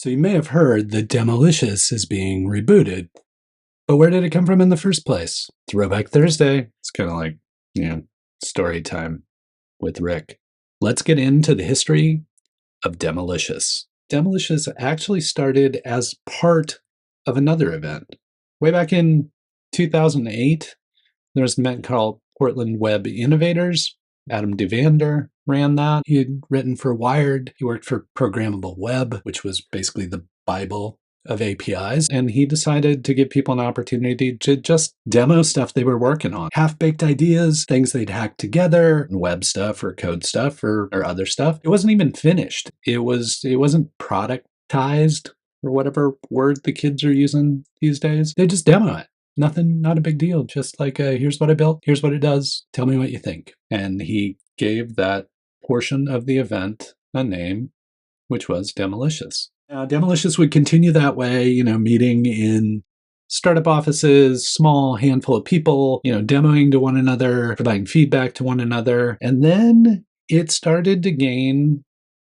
So you may have heard that Demolicious is being rebooted. But where did it come from in the first place? Throwback Thursday. It's kind of like, story time with Rick. Let's get into the history of Demolicious. Demolicious actually started as part of another event. Way back in 2008, there was an event called Portland Web Innovators. Adam DuVander ran that. He had written for Wired. He worked for Programmable Web, which was basically the Bible of APIs. And he decided to give people an opportunity to just demo stuff they were working on. Half-baked ideas, things they'd hacked together, web stuff or code stuff or other stuff. It wasn't even finished. It wasn't productized or whatever word the kids are using these days. They just demo it. Nothing, not a big deal. Just like, here's what I built, here's what it does, tell me what you think. And he gave that portion of the event a name, which was Demolicious. Now, Demolicious would continue that way, meeting in startup offices, small handful of people, demoing to one another, providing feedback to one another. And then it started to gain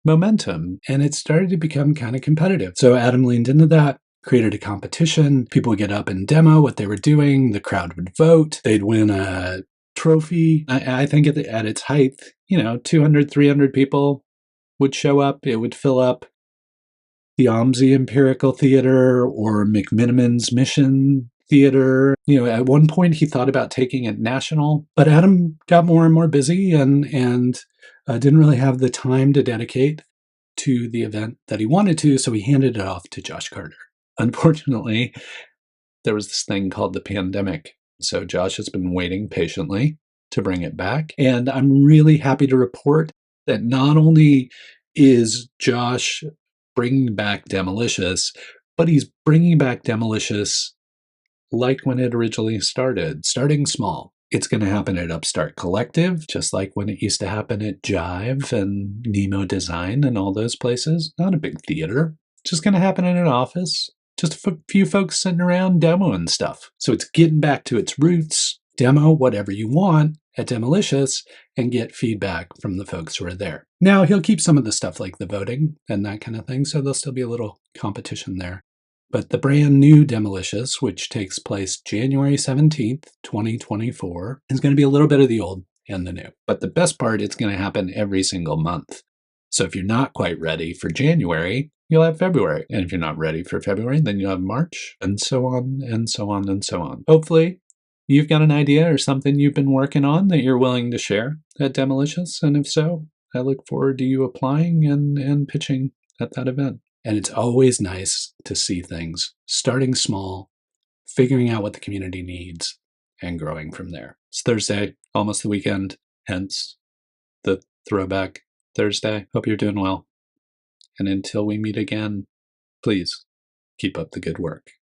momentum and it started to become kind of competitive. So Adam leaned into that, created a competition. People would get up and demo what they were doing. The crowd would vote. They'd win a trophy. I think at its height, 200, 300 people would show up. It would fill up the OMSI Empirical Theater or McMiniman's Mission Theater. At one point he thought about taking it national, but Adam got more and more busy and didn't really have the time to dedicate to the event that he wanted to, so he handed it off to Josh Carter. Unfortunately, there was this thing called the pandemic. So Josh has been waiting patiently to bring it back. And I'm really happy to report that not only is Josh bringing back Demolicious, but he's bringing back Demolicious like when it originally started, starting small. It's going to happen at Upstart Collective, just like when it used to happen at Jive and Nemo Design and all those places. Not a big theater. Just going to happen in an office. Just a few folks sitting around demoing stuff. So it's getting back to its roots. Demo whatever you want at Demolicious and get feedback from the folks who are there. Now, he'll keep some of the stuff like the voting and that kind of thing, so there'll still be a little competition there. But the brand new Demolicious, which takes place January 17th, 2024, is going to be a little bit of the old and the new. But the best part, it's going to happen every single month. So if you're not quite ready for January, you'll have February. And if you're not ready for February, then you'll have March, and so on, and so on, and so on. Hopefully, you've got an idea or something you've been working on that you're willing to share at Demolicious. And if so, I look forward to you applying and pitching at that event. And it's always nice to see things starting small, figuring out what the community needs, and growing from there. It's Thursday, almost the weekend, hence the Throwback Thursday. Hope you're doing well. And until we meet again, please keep up the good work.